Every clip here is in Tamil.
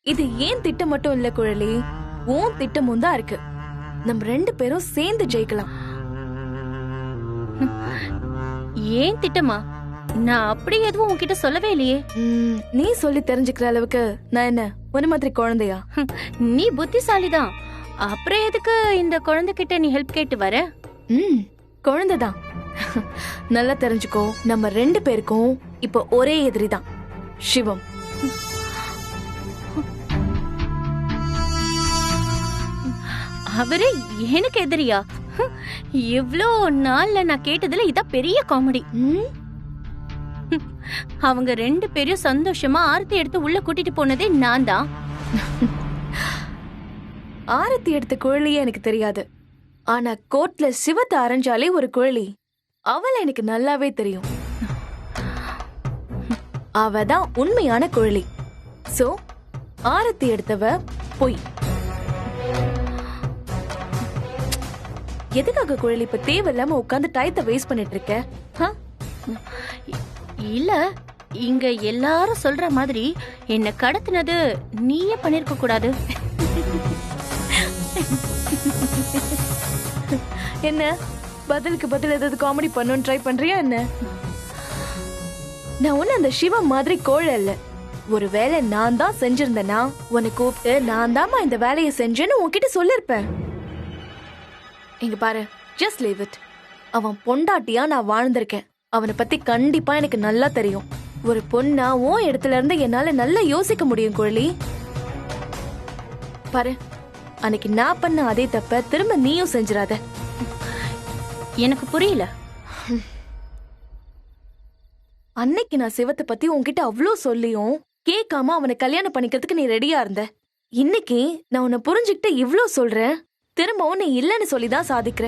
இது ஏன் திட்டம் மட்டும் இல்ல குழலி, உன் திட்டமும் தான் இருக்கு. நம்ம 2 பேரும் சேர்ந்து ஜெயிக்கலாம். ஏன் திட்டமா? நான் அப்படி எதுவும் உன்கிட்ட சொல்லவே இல்லையே. நீ சொல்லி தெரிஞ்சுக்கிற அளவுக்கு நான் என்ன ஒரு மாதிரி குழந்தையா? நீ புத்திசாலிதான். அப்புறம் எதுக்கு இந்த குழந்தைகிட்ட நீ ஹெல்ப் கேட்டு வர? குழந்தைதான். நல்லா தெரிஞ்சுக்கோ, நம்ம 2 பேருக்கும் இப்ப ஒரே எதிரிதான், சிவம். அவரு எனக்கு எதிரியா? இவ்ளோ நாள்ல நான் கேட்டதுல இதான் பெரிய காமெடி. அவங்க 2 பேரும் சந்தோஷமா ஆரத்தி எடுத்து உள்ள கூட்டிட்டு போனதே நான் தான். ஆரத்தி எடுத்த குழலியே எனக்கு தெரியாது. ஆனா கோர்ட்ல சிவத்தை அரைஞ்சாலே ஒரு குழலி, அவளை எனக்கு நல்லாவே தெரியும். அவதான் உண்மையான குழலி. சோ ஆரத்தி எடுத்தவ பொய். எதுக்காக குழலி இப்ப தேவையில்லாம உட்கார்ந்து டயத்தை வேஸ்ட் பண்ணிட்டு இருக்க? இல்ல, இங்க எல்லாரும் சொல்ற மாதிரி என்ன கடத்தினது நீயே பண்ணிருக்க கூடாது. என்ன பதிலுக்கு பதில் ஏதாவது காமெடி பண்ணணும்னு ட்ரை பண்றியா என்ன? நான் ஒண்ணு அந்த சிவம் மாதிரி கோழ இல்ல. ஒரு வேலை நான் தான் செஞ்சிருந்தேன்னா உன்னை கூப்பிட்டு நான் தாமா இந்த வேலையை செஞ்சேன்னு உன்கிட்ட சொல்லிருப்பேன். இங்க பாரு, ஜஸ்ட் லீவ் இட். அவன் பொண்டாட்டியா நான் வாழ்ந்திருக்கேன். அவனை பத்தி கண்டிப்பா எனக்கு நல்லா தெரியும். ஒரு பொண்ணா உன் இடத்துல இருந்து என்னால நல்லா யோசிக்க முடியும் குழலி. பாரு, அன்னைக்கு நான் பண்ண அதே தப்ப திரும்ப நீயும் செஞ்சிடாத. எனக்கு புரியல. அன்னைக்கு நான் சிவத்தை பத்தி உன்கிட்ட அவ்ளோ சொல்லியும் கேட்காம அவனை கல்யாணம் பண்ணிக்கிறதுக்கு நீ ரெடியா இருந்த. இன்னைக்கு நான் உன்னை புரிஞ்சுக்கிட்டு இவ்ளோ சொல்றேன், திரும்பவும் நீ இல்லன்னு சொல்லிதான் சாதிக்கிற.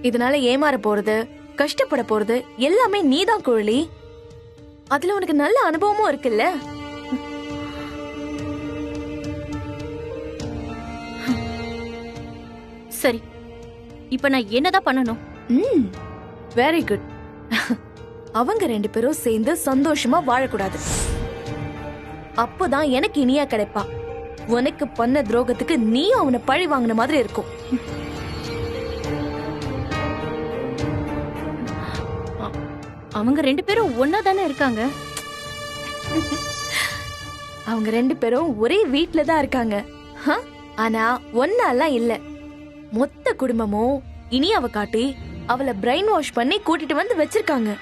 இதனால ஏமாற போறது, கஷ்டப்பட போறது எல்லாமே நீதான் குழலி. அதுல உனக்கு நல்ல அனுபவமும் இருக்குல்ல. சரி, இப்ப நான் என்னதான் பண்ணணும்? Very good. அவங்க 2 பேரும் சேர்ந்து சந்தோஷமா வாழக்கூடாது. அப்போதான் எனக்கு இனியா கிடைப்பா. உனக்கு பண்ண துரோகத்துக்கு நீ அவனை பழி வாங்கின மாதிரி இருக்கும். அவங்க 2 பேரும் ஒன்னா தானே இருக்காங்க. அவங்க 2 பேரும் ஒரே வீட்ல தான் இருக்காங்க. ஆனா ஒன்னாலாம் இல்ல. மொத்த குடும்பமும் இனியாவை காட்டி அவளை பிரெயின் வாஷ் பண்ணி கூட்டிட்டு வந்து வச்சிருக்காங்க.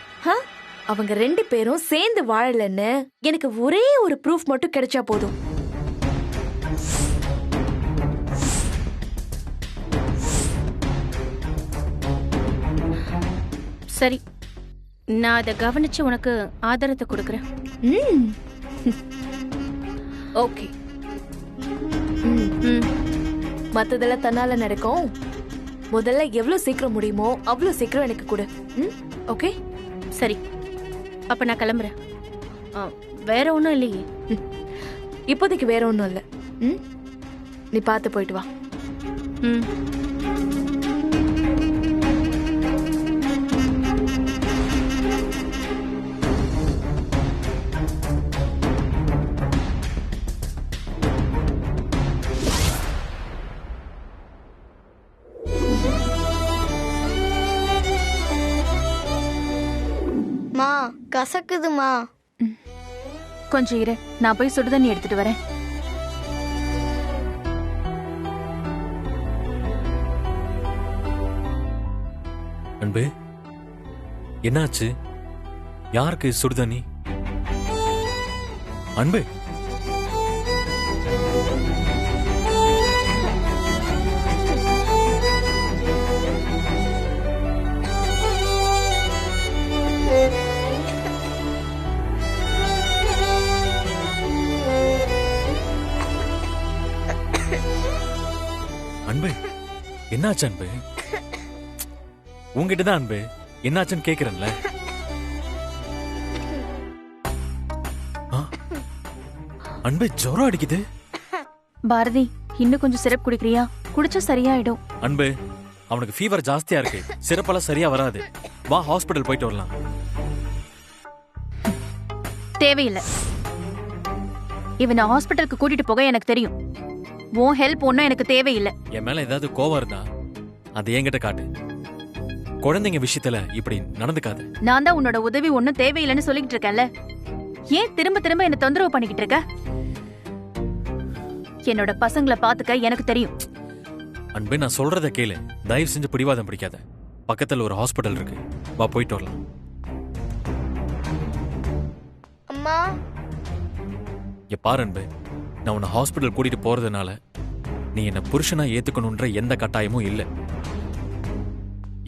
அவங்க 2 பேரும் சேர்ந்து வாழலன்னு எனக்கு ஒரே ஒரு ப்ரூஃப் மட்டும் கிடைச்சா போதும். சரி, நான் அதை கவனிச்சு உனக்கு ஆதாரத்தை கொடுக்கறேன். ஓகே. மத்ததெல்லாம் தன்னால நடக்கும். முதல்ல எவ்வளவு சீக்கிரம் முடியுமோ அவ்வளவு சீக்கிரம் எனக்கு கொடு. ஓகே, சரி. அப்ப நான் கிளம்புறேன். வேற ஒண்ணும் இல்லையே? இப்போதைக்கு வேற ஒண்ணும் இல்ல. நீ பார்த்து போயிட்டு வா. மா, கசக்குதுமா. கொஞ்சம் இரு, நான் போய் சுடுதண்ணி எடுத்துட்டு வரேன். அன்பே, என்னாச்சு? யாருக்கு சுடுதண்ணி? அன்பே, அன்பே, என்னாச்சு அன்பே? உங்ககிட்டதான் அன்பே என்னாச்சுன்னு கேக்குறேன்ல. அன்பே, ஜுரம் அடிக்குது. பாரதி, இன்னும் கொஞ்சம் சிரப் குடிக்கிறியா? குடிச்சா சரியாயிடும். அன்பே, அவனுக்கு ஃபீவர் ஜாஸ்தியா இருக்கு. சிரப்பெல்லாம் சரியா வராது. வா, ஹாஸ்பிடல் போயிட்டு வரலாம். தேவையில்லை. இவனை ஹாஸ்பிட்டலுக்கு கூட்டிட்டு போக எனக்கு தெரியும். உன் ஹெல்ப் ஒன்னும் எனக்கு தேவையில்லை. என் மேல ஏதாவது கோவம் இருந்தா அது என்கிட்ட காட்டு. குழந்தைங்க விஷயத்துல இப்படி நடந்துக்காது. நான் தான் உன்னோட உதவி ஒன்னும் தேவையில்லைன்னு சொல்லிக்கிட்டு இருக்கேன்ல. ஏன் திரும்ப திரும்ப என்ன தொந்தரவு பண்ணிக்கிட்டு இருக்க? என்னோட பசங்களை பாத்துக்க எனக்கு தெரியும். அன்பு, நான் சொல்றத கேளு. தயவு செஞ்சு பிடிவாதம் பிடிக்காத. பக்கத்துல ஒரு ஹாஸ்பிட்டல் இருக்கு, வா போயிட்டு வரலாம். அம்மா, இங்க பாரு அன்பு, நான் உன்னை ஹாஸ்பிட்டல் கூட்டிட்டு போறதுனால நீ என்ன புருஷனா ஏத்துக்கணும்ன்ற எந்த கட்டாயமும் இல்லை.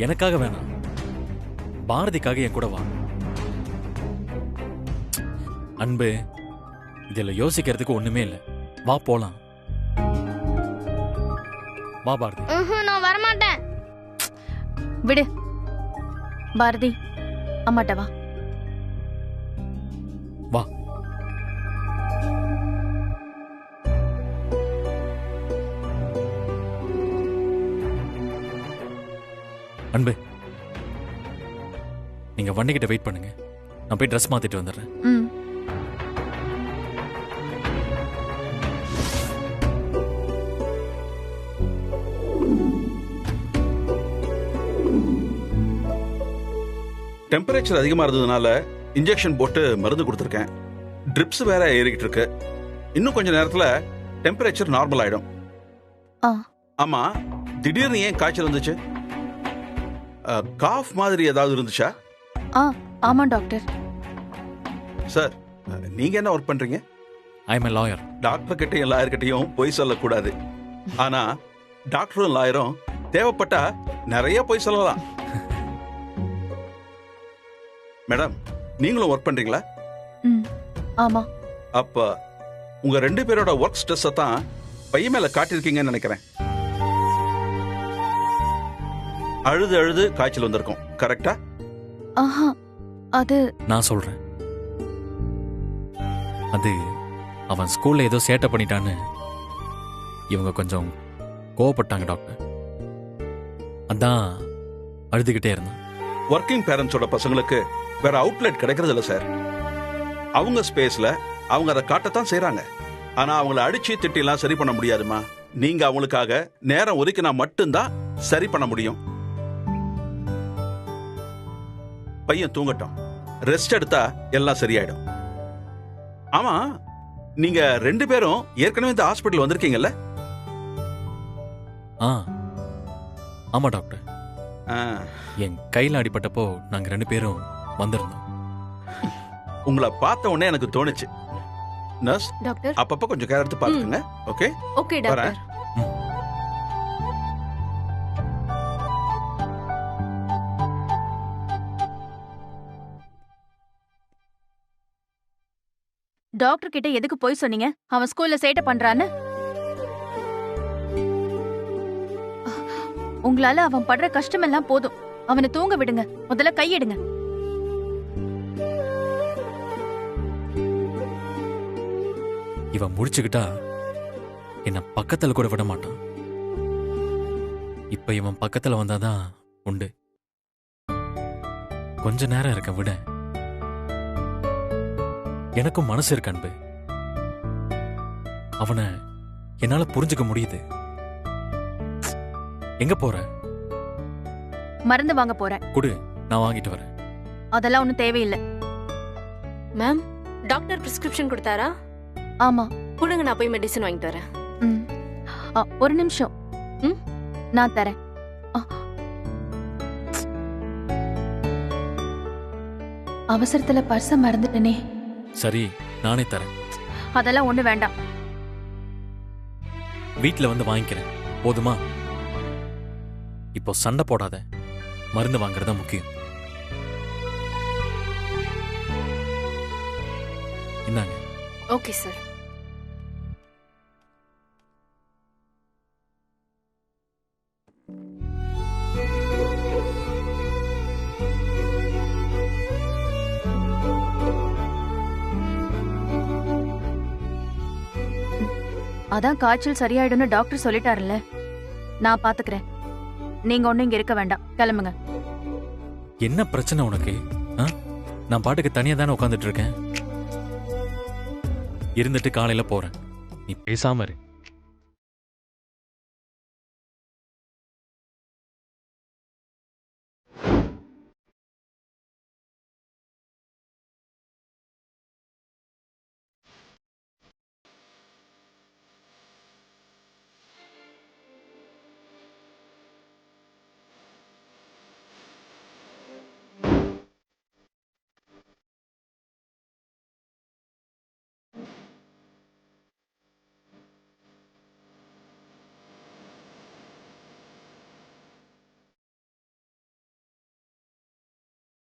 எனக்காக வேணாம், பாரதிக்காக என் கூட வா. அன்பு, இதுல யோசிக்கிறதுக்கு ஒண்ணுமே இல்லை. வா போலாம். வா பாரதி. நான் வரமாட்டேன். விடு பாரதி, அம்மாட்ட வா. வா. அன்பு, நீங்க வண்டிகிட்ட வெயிட் பண்ணுங்க, நான் போய் ட்ரெஸ் மாத்திட்டு வந்துடுறேன். ம். டெம்பரேச்சர் அதிகமா இருந்ததுனால இன்ஜெக்ஷன் போட்டு மருந்து கொடுத்துருக்கேன். ட்ரிப்ஸ் வேற ஏறிக்கிட்டு இருக்கு. இன்னும் கொஞ்ச நேரத்துல டெம்பரேச்சர் நார்மல் ஆயிடும். ஆ. ஆமா, திடீர்னு ஏன் காய்ச்சல் வந்துச்சு? காஃப் மாதிரி ஏதாவது இருந்துச்சா? ஆமா டாக்டர். சார், நீங்க என்ன ஒர்க் பண்றீங்க? I am a lawyer. Doctor கிட்டையும் லாயர் கிட்டையும் பொய் சொல்லக்கூடாது. ஆனா டாக்டரும் லாயரும் தேவைப்பட்டா நிறைய பொய் சொல்லலாம். மேடம், நீங்களும் ஒர்க் பண்றீங்களா? ஆமா. அப்ப உங்க ரெண்டு பேரோட ஒர்க் ஸ்ட்ரெஸ் தான் பையன் மேல காட்டிருக்கீங்கன்னு நினைக்கிறேன். அழுது அழுது காய்ச்சல் வந்திருக்கும், கரெக்டா? ஆஹா, அது நான் சொல்றேன். அது அவன் ஸ்கூல்ல ஏதோ சேட்டை பண்ணிட்டான்னு இவங்க கொஞ்சம் கோவப்பட்டாங்க டாக்டர். அதான் அழுதுகிட்டே இருந்தான். ஒர்க்கிங் பேரண்ட்ஸோட பசங்களுக்கு வேற அவுட்லெட் கிடைக்கிறது இல்ல சார். அவங்க ஸ்பேஸ்ல அவங்க அதை காட்டத்தான் செய்யறாங்க. ஆனா அவங்கள அடிச்சு திட்டிலாம் சரி பண்ண முடியாதுமா. நீங்க அவங்களுக்காக நேரம் ஒதுக்கினா மட்டும்தான் சரி பண்ண முடியும். பையன் தூங்கட்டும், ரெஸ்ட் எடுத்தா எல்லாம் சரியாயிடும். ஆமா, நீங்க ரெண்டு பேரும் ஏற்கனவே இந்த ஹாஸ்பிட்டல் வந்திருக்கீங்கல்ல? ஆமா டாக்டர். என் கையில அடிபட்டப்போ நாங்க ரெண்டு பேரும் வந்திருந்தோம். உங்களை பார்த்த உடனே எனக்கு தோணுச்சு. நர்ஸ் டாக்டர், அப்பப்ப கொஞ்சம் கேர் எடுத்து பாத்துக்கங்க. ஓகே? Okay doctor. டாக்டர் கிட்ட எதுக்கு போய் சொன்னீங்க அவன் ஸ்கூல்ல சேட்டை பண்றான்னு? உங்களால அவன் படுற கஷ்டம் எல்லாம் போதும். அவனை தூங்க விடுங்க, முதல்ல கையெடுங்க. இவன் முடிச்சுக்கிட்டா என்ன பக்கத்துல கூட விட மாட்டான். இப்ப இவன் பக்கத்துல வந்தாதான் உண்டு. கொஞ்ச நேரம் இருக்க விட. எனக்கும் மனசு இருக்கு அன்பு. அவனை என்னால புரிஞ்சுக்க முடியுது. எங்க போற? மருந்து வாங்க போறேன். குடு, நான் வாங்கிட்டு வரேன். அதெல்லாம் ஒண்ணும் தேவையில்லை. மேம், டாக்டர் பிரிஸ்கிரிப்ஷன் கொடுத்தாரா? ஆமா. கொடுங்க, நான் போய் மெடிசன் வாங்கிட்டு வரேன். ஒரு நிமிஷம். நான் தரேன். அவசரத்துல பர்ஸ மறந்துட்டனே. சரி, நானே தரேன். அதெல்லாம் ஒண்ணு வேண்டாம். வீட்டுல வந்து வாங்கிக்கிறேன், போதுமா? இப்போ சண்டை போடாத. மருந்து வாங்குறதா முக்கியம். என்னங்க? Okay sir. அதான் காய்ச்சல் சரியாயிடும்னு டாக்டர் சொல்லிட்டாருல்ல. நான் பாத்துக்கிறேன். நீங்க ஒண்ணும் இங்க இருக்க வேண்டாம், கிளம்புங்க. என்ன பிரச்சனை உனக்கு? நான் பாட்டுக்கு தனியா தானே உட்காந்துட்டு இருக்கேன். இருந்துட்டு காலையில போறேன். நீ பேசாம இரு.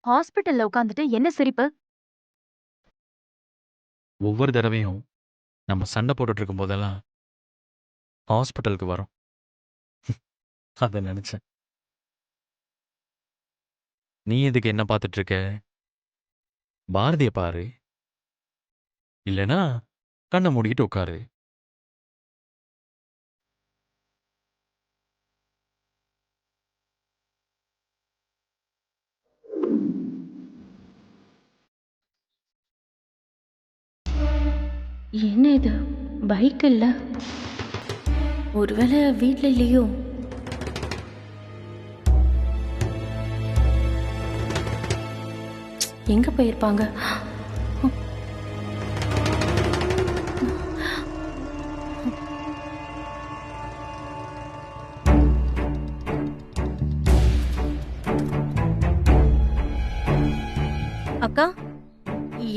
ஹாஸ்பிட்டல்ல உட்காந்துட்டு என்ன சிரிப்பு? ஒவ்வொரு தடவையும் நம்ம சண்டை போட்டுட்டு இருக்கும் போதெல்லாம் ஹாஸ்பிட்டலுக்கு வரோம். அதை நினைச்சேன். நீ எதுக்கு என்ன பார்த்துட்டு இருக்க? பாரதிய பாரு, இல்லனா கண்ணை மூடிட்டு உட்காரு. என்ன இது, பைக் இல்ல? ஒருவேளை வீட்ல இல்லையோ? எங்க போயிருப்பாங்க? அக்கா,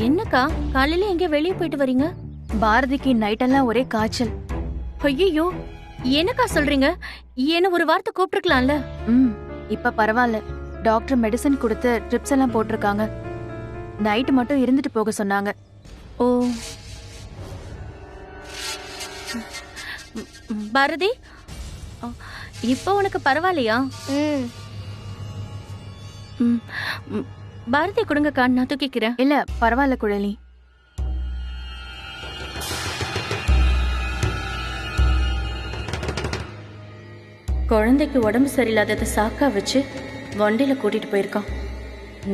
என்னக்கா காலையில எங்க வெளியே போயிட்டு வரீங்க? பாரதிக்கு நைட்டெல்லாம் ஒரே காய்ச்சல். ஐயோ, என்னக்கா சொல்றீங்க? என்ன ஒரு வார்த்தை கூப்பிட்டுருக்கலாம்ல? இப்ப பரவாயில்ல. டாக்டர் மெடிசன் கொடுத்து ட்ரிப்ஸ் எல்லாம் போட்டிருக்காங்க. நைட் மட்டும் இருந்துட்டு போக சொன்னாங்க. ஓ, பாரதி, இப்போ உனக்கு பரவாயில்லையா? ம், பாரதி கொடுங்கக்கா, நான் தூக்கிக்கிறேன். இல்ல பரவாயில்ல குழலி. குழந்தைக்கு உடம்பு சரியில்லாததை சாக்கா வச்சு வண்டியில கூட்டிட்டு போயிருக்கான்.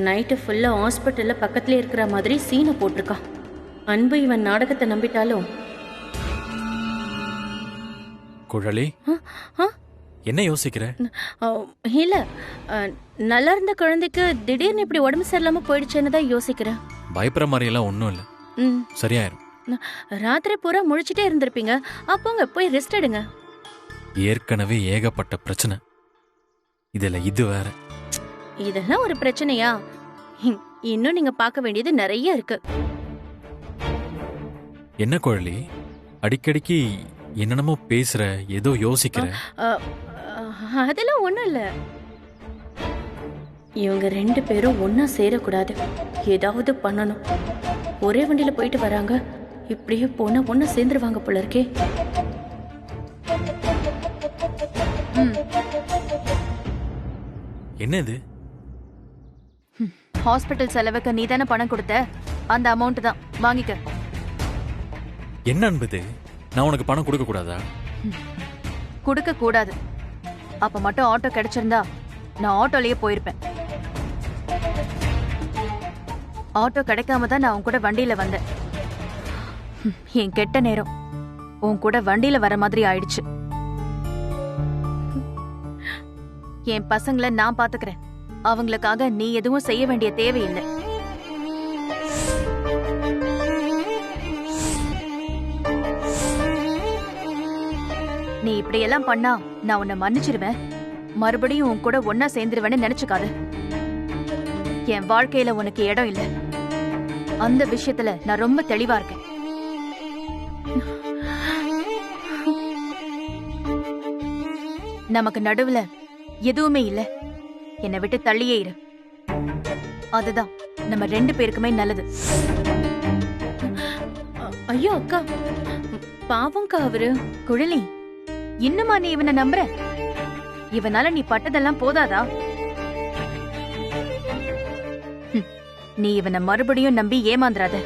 நைட்டு ஃபுல்லா ஹாஸ்பிட்டல்ல பக்கத்துல இருக்கிற மாதிரி சீனை போட்டிருக்கான். அன்பு இவன் நாடகத்தை நம்பிட்டாலும். குழலி, ஆ, என்ன யோசிக்கிற? இல்ல, நல்லா இருந்த குழந்தைக்கு திடீர்னு இப்படி உடம்பு சரியில்லாம போயிடுச்சேன்னு தான் யோசிக்கிறேன். பயப்படுற மாதிரி எல்லாம் ஒன்றும் இல்லை, சரியாயிரும். ராத்திரி பூரா முழிச்சிட்டே இருந்திருப்பீங்க. அப்போங்க போய் ரெஸ்ட் எடுங்க. ஏற்கனவே ஏகப்பட்ட பிரச்சனை, இதுல இது வேற. இதெல்லாம் ஒரு பிரச்சனையா? இன்னும் நீங்க பார்க்க வேண்டியது நிறைய இருக்கு. என்ன குழலி, அடிக்கடிக்கு என்னென்னமோ பேசுற, ஏதோ யோசிக்கிற? அதெல்லாம் ஒண்ணும் இல்ல. இவங்க 2 பேரும் ஒன்னா சேரக்கூடாது, ஏதாவது பண்ணணும். ஒரே வண்டியில போயிட்டு வராங்க, இப்படியே போனா ஒன்னா சேர்ந்துருவாங்க போல இருக்கே. என்ன இது? ஹாஸ்பிட்டல் செலவுக்கு நீ தானே பணம் கொடுத்த, அந்த அமௌண்ட் தான் வாங்கிக்க. என்ன அன்பது, நான் உனக்கு பணம் கொடுக்க கூடாதா? கொடுக்க கூடாது. அப்ப மட்டும் ஆட்டோ கிடைச்சிருந்தா நான் ஆட்டோலயே போயிருப்பேன். ஆட்டோ கிடைக்காம தான் நான் உன் கூட வண்டியில வந்தேன். என் கெட்ட நேரம் உன் கூட வண்டியில வர மாதிரி ஆயிடுச்சு. என் பசங்களை நான் பாத்துக்கிறேன். அவங்களுக்காக நீ எதுவும் செய்ய வேண்டிய தேவையில்லை. நீ இப்படியெல்லாம் பண்ணா நான் உன்னை மன்னிச்சிருவேன். மறுபடியும் உன் கூட ஒன்னா சேர்ந்துருவேன்னு நினைச்சுக்காத. என் வாழ்க்கையில உனக்கு இடம் இல்லை. அந்த விஷயத்துல நான் ரொம்ப தெளிவா இருக்கேன். நமக்கு நடுவுல எதுவுமே இல்ல. என்னை விட்டு தள்ளியே இரு. அதுதான் நம்ம 2 பேருக்குமே நல்லது. ஐயோ அக்கா, பாவம்க்கா அவரு. குழலி, இன்னுமா நீ இவனை நம்புற? இவனால நீ பட்டதெல்லாம் போதாதா? நீ இவனை மறுபடியும் நம்பி ஏமாந்துராத.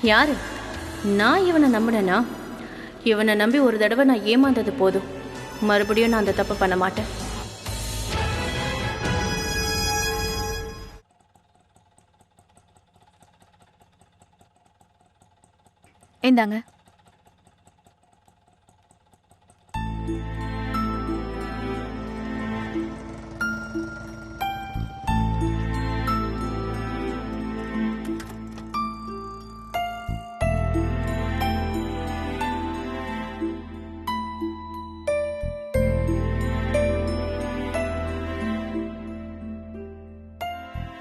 யாரு? நான் இவனை நம்பினேனா? இவனை நம்பி ஒரு தடவை நான் ஏமாந்தது போதும். மறுபடியும் நான் அந்த தப்பு பண்ண மாட்டேன். இந்தாங்க.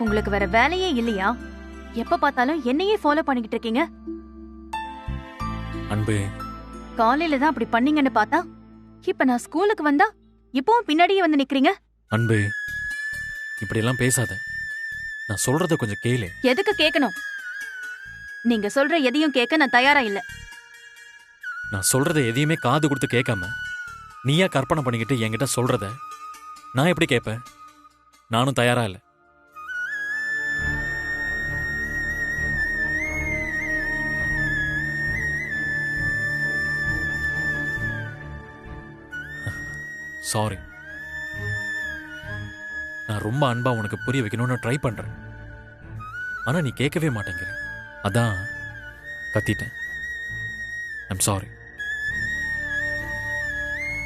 உங்களுக்கு வேற வேலையே இல்லையா? எப்ப பார்த்தாலும் என்னையே ஃபாலோ பண்ணிக்கிட்டு இருக்கீங்க. அன்பு, காலையில தான் அப்படி பண்ணீங்கன்னு பார்த்தா இப்ப நான் ஸ்கூலுக்கு வந்தா இப்பவும் பின்னாடியே வந்து நிக்கிறீங்க. அன்பு, இப்படியெல்லாம் பேசாத. நான் சொல்றத கொஞ்சம் கேளு. எதுக்கு கேட்கணும்? நீங்க சொல்ற எதையும் கேட்க நான் தயாரா இல்ல. நான் சொல்றத எதையுமே காது கொடுத்து கேட்காம நீயா கற்பனை பண்ணிக்கிட்டு என்கிட்ட சொல்றத நான் எப்படி கேட்பேன்? நானும் தயாரா இல்லை. சாரி. நான் ரொம்ப அன்பா உனக்கு புரிய வைக்கணும்னு ட்ரை பண்றேன். ஆனா நீ கேட்கவே மாட்டேங்கிற. அதான் கத்திட்டேன். I'm sorry.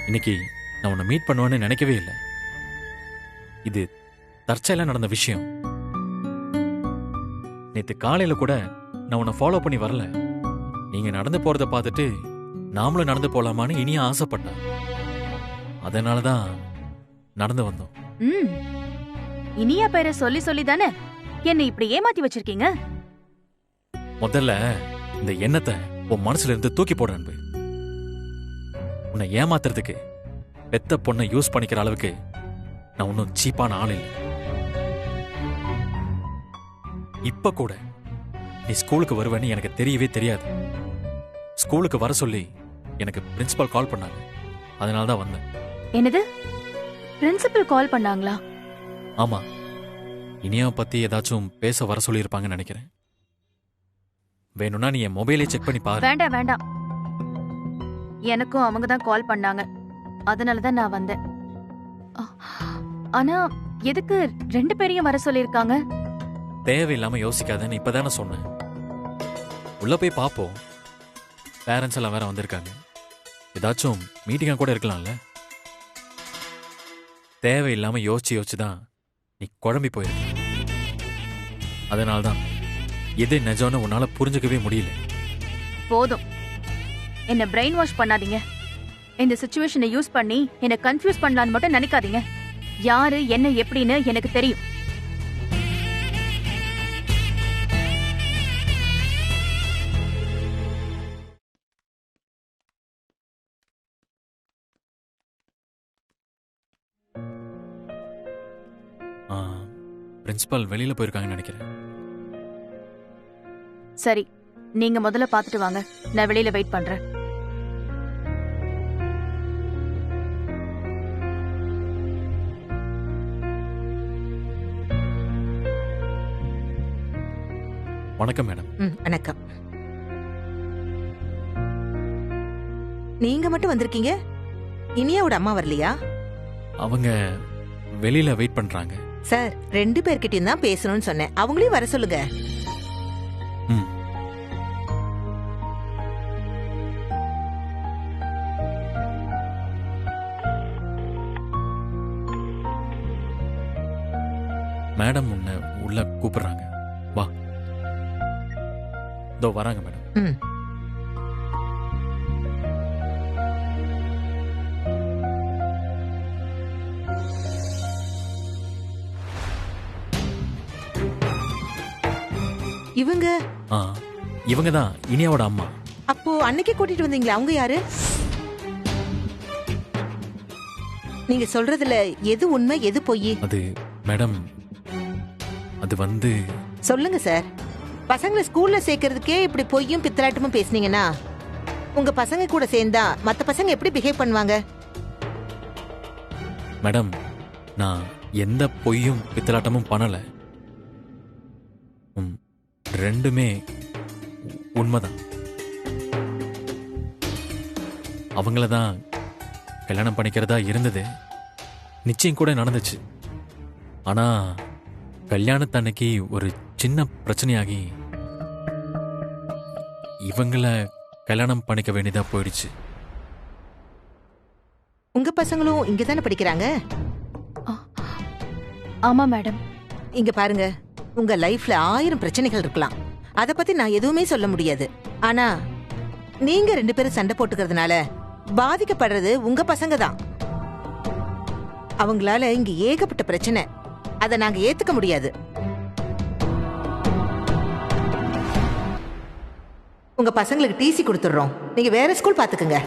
இன்னைக்கு நான் உன்னை மீட் பண்ணுவேன்னு நினைக்கவே இல்லை. இது தற்செயலா நடந்த விஷயம். நேத்து காலையில கூட நான் உன்னை ஃபாலோ பண்ணி வரல. நீங்க நடந்து போறத பார்த்துட்டு நாமளும் நடந்து போலாமான்னு இனியா ஆசைப்பட்டேன். அதனாலதான் நடந்து வந்தோம். இனியா பேரை சொல்லி சொல்லி தானே என்னை இப்படி ஏமாத்தி வச்சிருக்கீங்க. முதல்ல இந்த எண்ணத்தை உன் மனசுல இருந்து தூக்கி போட அன்பு. உன்னை ஏமாத்துறதுக்கு பெத்த பொண்ணை யூஸ் பண்ணிக்கிற அளவுக்கு நான் ஒன்னும் சீப்பான ஆள் இல்லை. இப்ப கூட நீ ஸ்கூலுக்கு வருவேன்னு எனக்கு தெரியவே தெரியாது. ஸ்கூலுக்கு வர சொல்லி எனக்கு பிரின்சிபால் கால் பண்ணாங்க. அதனாலதான் வந்தேன். என்னது? பிரின்சிபல் கால் பண்ணாங்களா? ஆமா. இனியாவை பத்தி ஏதாச்சும் பேச வர சொல்லி இருப்பாங்கன்னு நினைக்கிறேன். வேணும்னா நீ என் மொபைலே செக் பண்ணி பாரு. வேண்டாம் வேண்டாம். எனக்கும் அவங்க தான் கால் பண்ணாங்க. அதனாலதான் நான் வந்தேன். ஆனா எதுக்கு 2 பேரையும் வர சொல்லிருக்காங்க? தேவையில்லாம யோசிக்காதன்னு இப்பதானே சொன்னேன். உள்ள போய் பாப்போம். பேரண்ட்ஸ் எல்லாம் வேற வந்திருக்காங்க. ஏதாச்சும் மீட்டிங்கா கூட இருக்கலாம்ல. தேவையில்லாம யோசிச்சு யோசிச்சுதான் நீ குழம்பி போயிருக்க. அதனால்தான் எது நிஜம்னு உன்னால புரிஞ்சுக்கவே முடியல. போதும், என்ன பிரெயின் வாஷ் பண்ணாதீங்க. இந்த சிச்சுவேஷனை யூஸ் பண்ணி என்ன கன்ஃபியூஸ் பண்ணலான்னு மட்டும் நினைக்காதீங்க. யாரு என்ன எப்படின்னு எனக்கு தெரியும். பிரின்சிபால் வெளியில போயிருக்காங்கன்னு நினைக்கிறேன். சரி, நீங்க முதல்ல பாத்துட்டு வாங்க. நான் வெளியில வெயிட் பண்றேன். வணக்கம் மேடம். வணக்கம். நீங்க மட்டும் வந்திருக்கீங்க? இனியாவோட அம்மா வரலையா? அவங்க வெளியில வெயிட் பண்றாங்க. சார், 2 பேர்கிட்டயும் தான் பேசணும்னு சொன்னேன். அவங்களையும் வர சொல்லுங்க. மேடம் உன்னை உள்ள கூப்பிடுறாங்க. வா. இதோ வராங்க மேடம். இவங்க தான் இனியாவோட அம்மா. அப்போ அன்னைக்கு கூட்டிட்டு வந்தீங்களா, அவங்க யாரு? நீங்க சொல்றதுல எது உண்மை எது பொய்? அது மேடம், அது வந்து சொல்லுங்க சார். பசங்களை ஸ்கூல்ல சேர்க்கறதுக்கே இப்படி பொய்யும் பித்தலாட்டமும் பேசுனீங்கன்னா உங்க பசங்க கூட சேர்ந்தா மத்த பசங்க எப்படி பிஹேவ் பண்ணுவாங்க? மேடம், நான் எந்த பொய்யும் பித்தலாட்டமும் பண்ணல. ரெண்டுமே உண்மைதான். அவங்கள தான் கல்யாணம் பண்ணிக்கிறதா இருந்தது. நிச்சயம் கூட நடந்துச்சு. ஆனா கல்யாணத்தன்னைக்கு ஒரு சின்ன பிரச்சனையாகி இவங்கள கல்யாணம் பண்ணிக்க வேண்டியதா போயிடுச்சு. உங்க பசங்களும் இங்க தானே படிக்கிறாங்க? ஆமா மேடம். இங்க பாருங்க, உங்க லைஃப்ல 1000 பிரச்சனைகள் இருக்கலாம். அத பத்தி நான் எதுவுமே சொல்ல முடியாது. ஆனா நீங்க 2 பேரும் சண்டை போட்டுக்கிறதுனால பாதிக்கப்படுறது உங்க பசங்க தான். அவங்களால இங்க ஏகப்பட்ட பிரச்சனை. அத நாங்க ஏத்துக்க முடியாது. உங்க பசங்களுக்கு டிசி கொடுத்துடுறோம். நீங்க வேற ஸ்கூல் பாத்துக்கங்க.